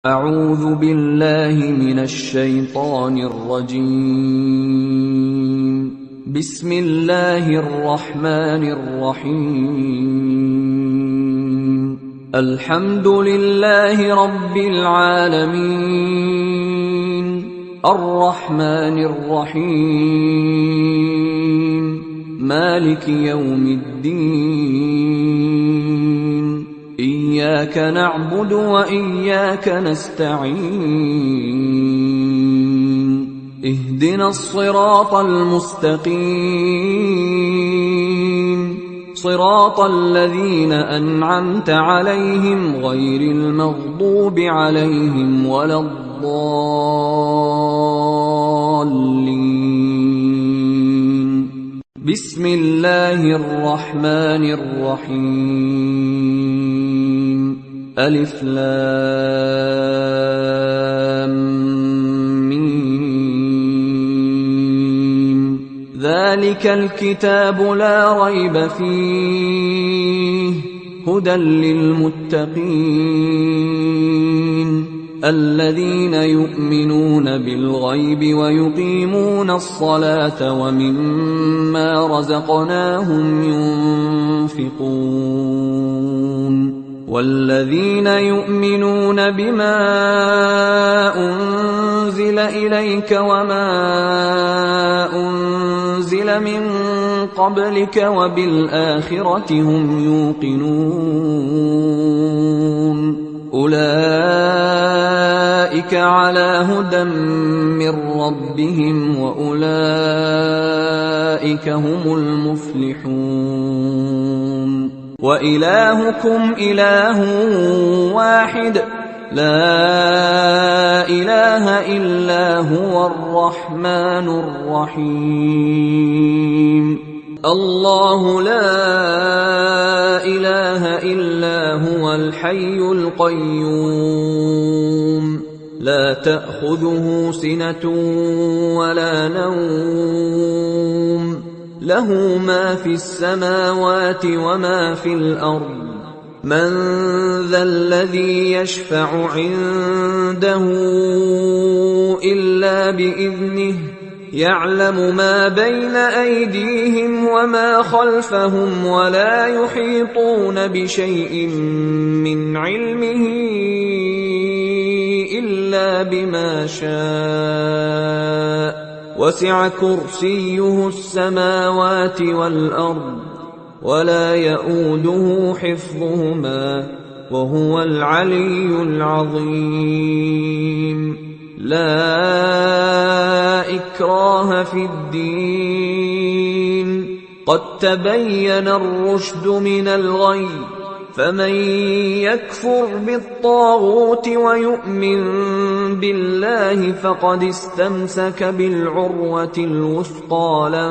أعوذ بالله من الشيطان الرجيم. بسم الله الرحمن الرحيم. الحمد لله رب العالمين، الرحمن الرحيم، مالك يوم الدين، إياك نعبد وإياك نستعين، اهدنا الصراط المستقيم، صراط الذين أنعمت عليهم غير المغضوب عليهم ولا الضالين. بسم الله الرحمن الرحيم. ألف لام ميم. ذلك الكتاب لا ريب فيه، هدى للمتقين الذين يؤمنون بالغيب ويقيمون الصلاة ومما رزقناهم ينفقون والذين يؤمنون بما أنزل إليك وما أنزل من قبلك وبالآخرة هم يوقنون أولئك على هدى من ربهم وأولئك هم المفلحون. وإلهكم إله واحد، لا إله إلا هو الرحمن الرحيم. الله لا إله إلا هو الحي القيوم، لا تأخذه سنة ولا نوم، له ما في السماوات وما في الأرض. من ذا الذي يشفع عنده إلا بإذنه، يعلم ما بين أيديهم وما خلفهم ولا يحيطون بشيء من علمه إلا بما شاء، وسع كرسيه السماوات والأرض ولا يئوده حفظهما وهو العلي العظيم. لا إكراه في الدين، قد تبين الرشد من الغي، فمن يكفر بالطاغوت ويؤمن بالله فقد استمسك بالعروة الوثقى لا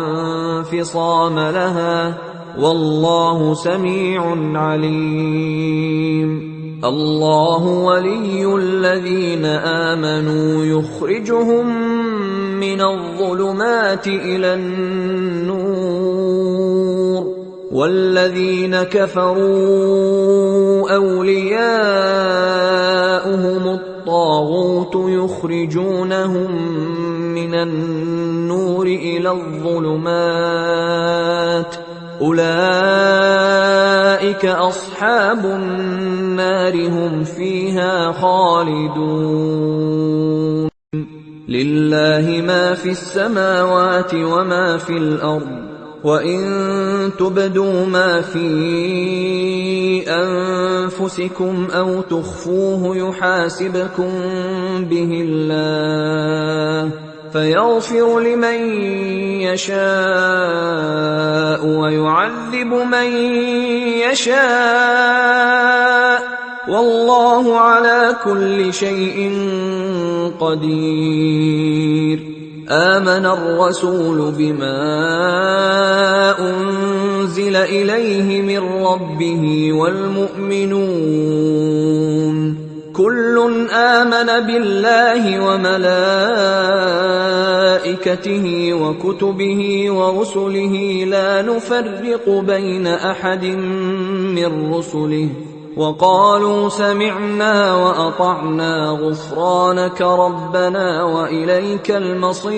انفصام لها، والله سميع عليم. الله ولي الذين آمنوا يخرجهم من الظلمات إلى النور، والذين كفروا أولياؤهم الطاغوت يخرجونهم من النور إلى الظلمات، أولئك أصحاب النار هم فيها خالدون. لله ما في السماوات وما في الأرض، وإن تبدوا ما في أنفسكم أو تخفوه يحاسبكم به الله، فيغفر لمن يشاء ويعذب من يشاء، والله على كل شيء قدير. آمن الرسول بما أنزل إليه من ربه والمؤمنون، كل آمن بالله وملائكته وكتبه ورسله لا نفرق بين أحد من رسله وقالوا سمعنا وأطعنا غفرانك ربنا وإليك المصير.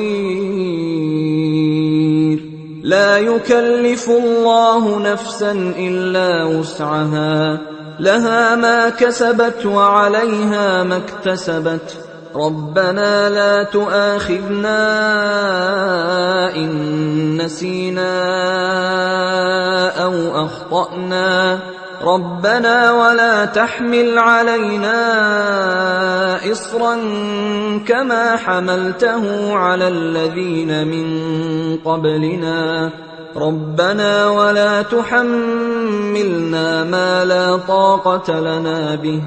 لا يكلف الله نفسا إلا وسعها، لها ما كسبت وعليها ما اكتسبت. ربنا لا تؤاخذنا إن نسينا أو أخطأنا، ربنا ولا تحمل علينا إصرا كما حملته على الذين من قبلنا، ربنا ولا تحملنا ما لا طاقة لنا به،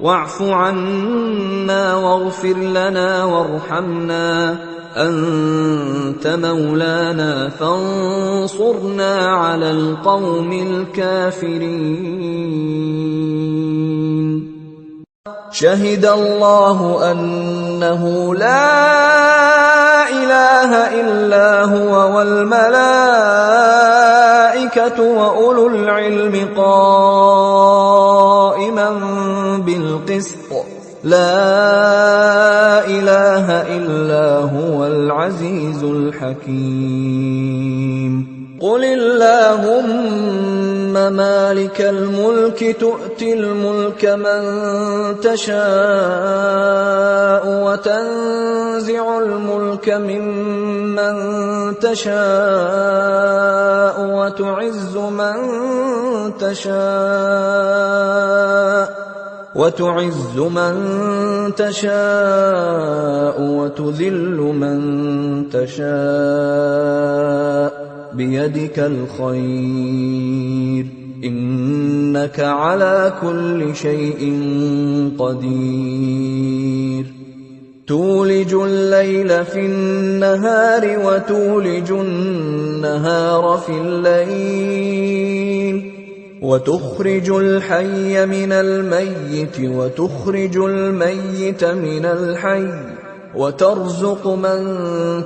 واعف عنا واغفر لنا وارحمنا، أنت مولانا فانصرنا على القوم الكافرين. شهد الله أنه لا إله إلا هو والملائكة وأولو العلم قائما بالقسط، لا إله إلا هو العزيز الحكيم. قل اللهم مالك الملك تؤتي الملك من تشاء وتنزع الملك ممن تشاء وتعز من تشاء وتذل من تشاء بيدك الخير، إنك على كل شيء قدير. تولج الليل في النهار وتولج النهار في الليل، وتخرج الحي من الميت وتخرج الميت من الحي، وترزق من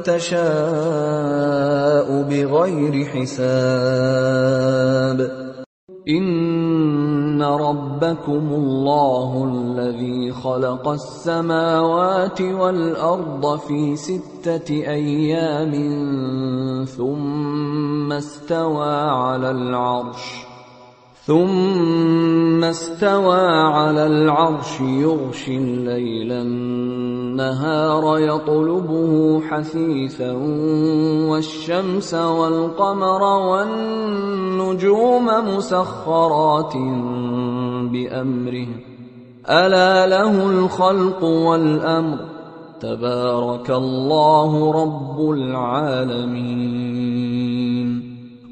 تشاء بغير حساب. إن ربكم الله الذي خلق السماوات والأرض في 6 أيام ثم استوى على العرش يغشي الليل النهار يطلبه حثيثا، والشمس والقمر والنجوم مسخرات بأمره، ألا له الخلق والأمر، تبارك الله رب العالمين.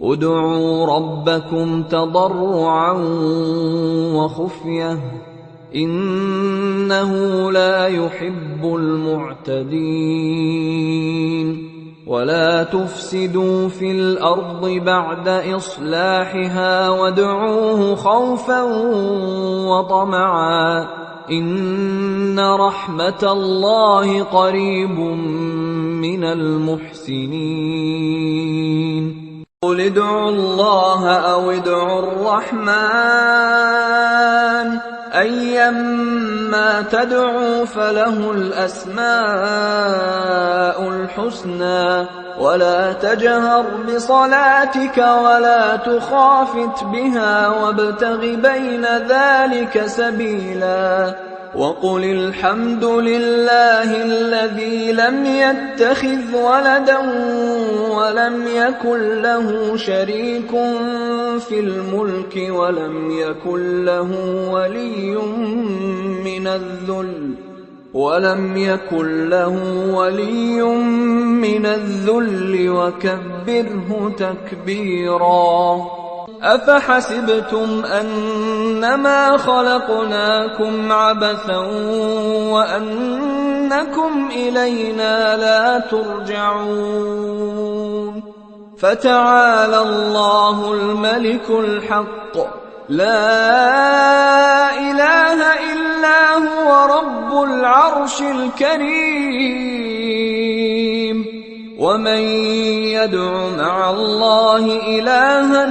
ادعوا ربكم تضرعا وخفية، إنه لا يحب المعتدين. ولا تفسدوا في الأرض بعد إصلاحها وادعوه خوفا وطمعا، إن رحمة الله قريب من المحسنين. قل ادعوا الله أو ادعوا الرحمن، أيما تدعوا فله الأسماء الحسنى، ولا تجهر بصلاتك ولا تخافت بها وابتغ بين ذلك سبيلا. وقل الحمد لله الذي لم يتخذ ولدا ولم يكن له شريك في الملك ولم يكن له ولي من الذل وكبره تكبيرا. أفحسبتم أنما خلقناكم عبثا وأنكم إلينا لا ترجعون؟ فتعالى الله الملك الحق، لا إله إلا هو رب العرش الكريم. ومن يدع مع الله إلها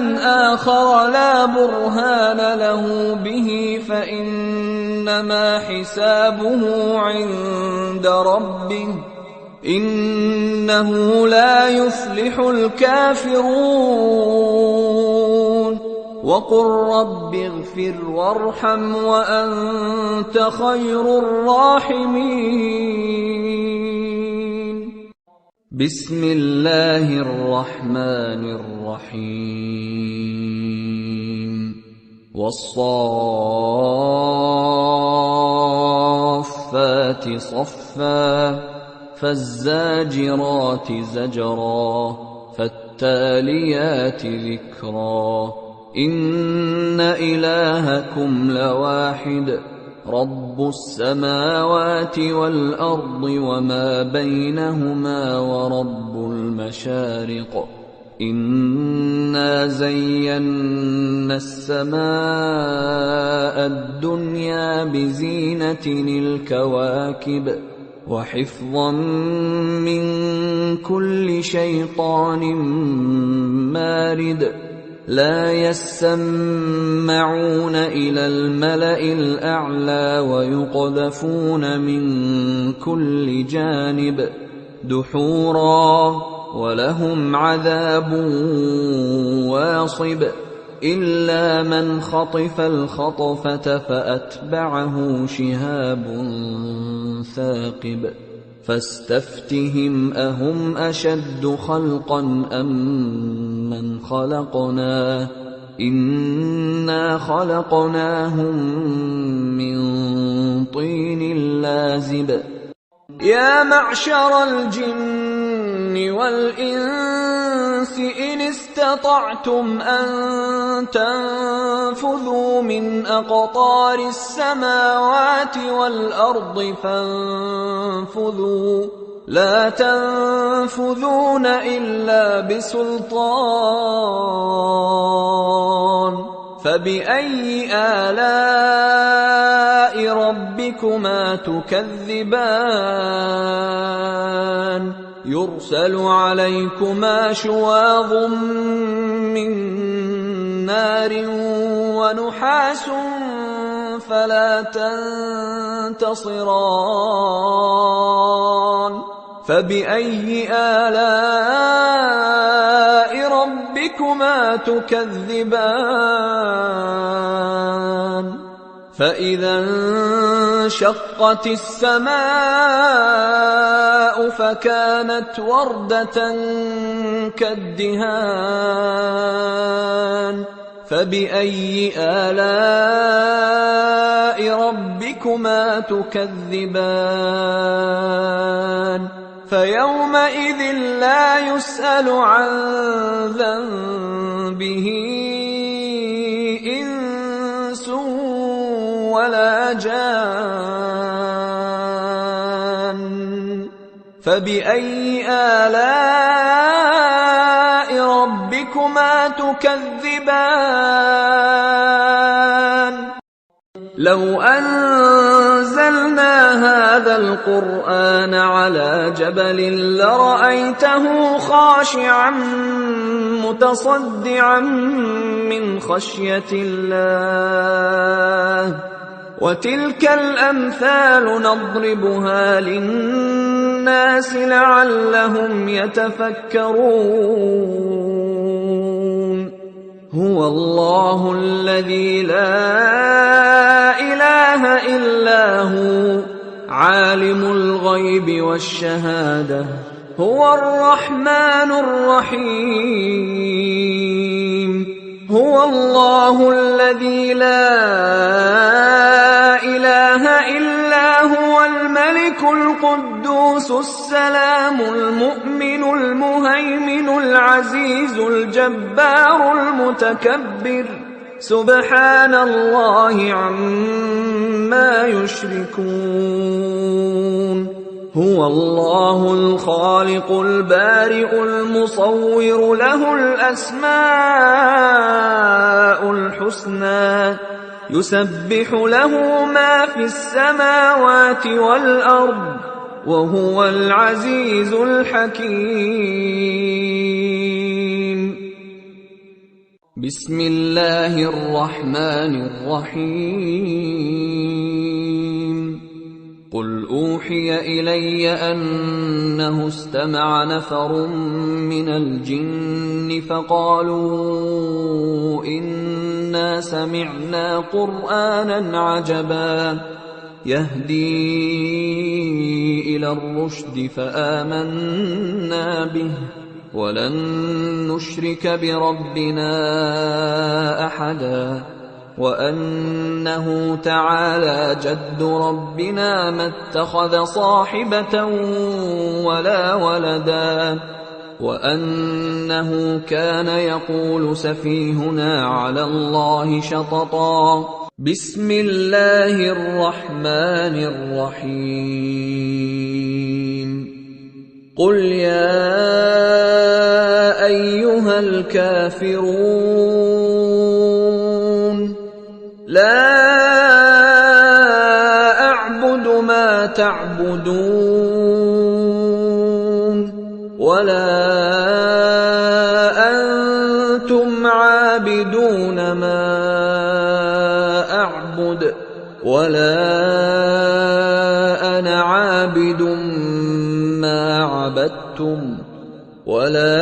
آخر لا برهان له به فإنما حسابه عند ربه إنه لا يفلح الكافرون وقل رب اغفر وارحم وأنت خير الراحمين. بسم الله الرحمن الرحيم. والصافات صفا فالزاجرات زجرا فالتاليات ذكرا إن إلهكم لواحد رب السماوات والأرض وما بينهما ورب المشارق إنا زينا السماء الدنيا بزينة الكواكب وحفظا من كل شيطان مارد لا يسمعون إلى الملأ الأعلى ويقذفون من كل جانب دحورا ولهم عذاب واصب إلا من خطف الخطفة فأتبعه شهاب ثاقب فاستفتهم أهم أشد خلقا أم من خلقنا إنا خلقناهم من طين لازب يا معشر الجن والإنس إن استطعتم أن تنفذوا من أقطار السماوات والأرض فانفذوا لا تنفذون إلا بسلطان فبأي آلاء ربكما تكذبان يرسل عليكما شواظ من نار ونحاس فلا تنتصران فبأي آلاء ربكما تكذبان فإذا انشقت السماء فكانت وردة كالدهان فبأي آلاء ربكما تكذبان فيومئذ لا يسأل عن ذنبه إنس ولا جان فبأي آلاء ربكما تكذبان لو أنزلنا هذا القرآن على جبل لرأيته خاشعا متصدعا من خشية الله وتلك الأمثال نضربها للناس لعلهم يتفكرون هو الله الذي لا إله إلا هو عالم الغيب والشهادة هو الرحمن الرحيم هو الله الذي لا إله إلا هو الملك القدوس السلام المؤمن المهيمن العزيز الجبار المتكبر سبحان الله عما يشركون هو الله الخالق البارئ المصور له الأسماء الحسنى يسبح له ما في السماوات والأرض وهو العزيز الحكيم. بسم الله الرحمن الرحيم. قل أوحي إلي أنه استمع نفر من الجن فقالوا إنا سمعنا قرآنا عجبا يهدي إلى الرشد فآمنا به ولن نشرك بربنا أحدا وأنه تعالى جد ربنا ما اتخذ صاحبة ولا ولدا وأنه كان يقول سفيهنا على الله شططا. بسم الله الرحمن الرحيم. قل يا أيها الكافرون لا أعبد ما تعبدون ولا أنتم عابدون ما أعبد ولا أنا عابد ما عبدتم ولا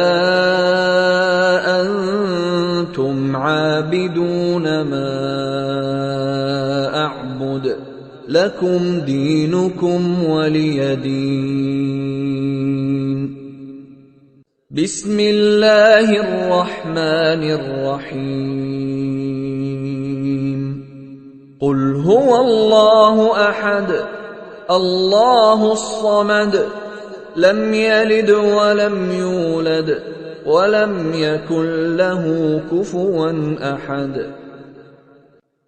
أنتم عابدون ما أعبد لكم دينكم ولي دين. بسم الله الرحمن الرحيم. قل هو الله أحد الله الصمد لم يلد ولم يولد ولم يكن له كفوا أحد.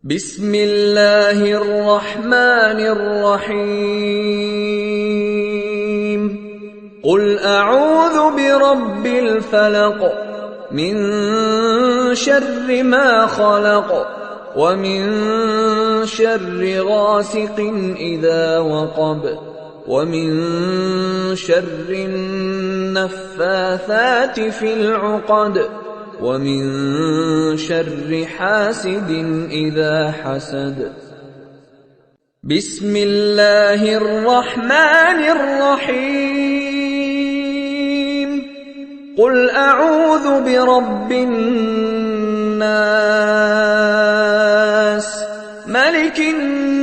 بسم الله الرحمن الرحيم. قل أعوذ برب الفلق من شر ما خلق ومن شر غاسق إذا وقب ومن شر النفاثات في العقد ومن شر حاسد إذا حسد. بسم الله الرحمن الرحيم. قل أعوذ برب الناس ملك الناس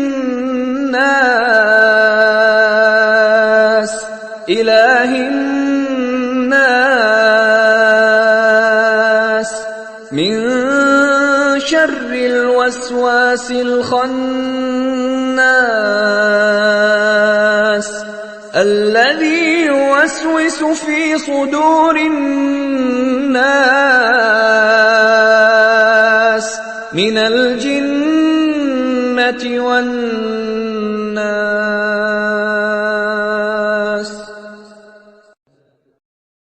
إله الناس من شر الوسواس الخناس الذي يوسوس في صدور الناس من الجنة والناس.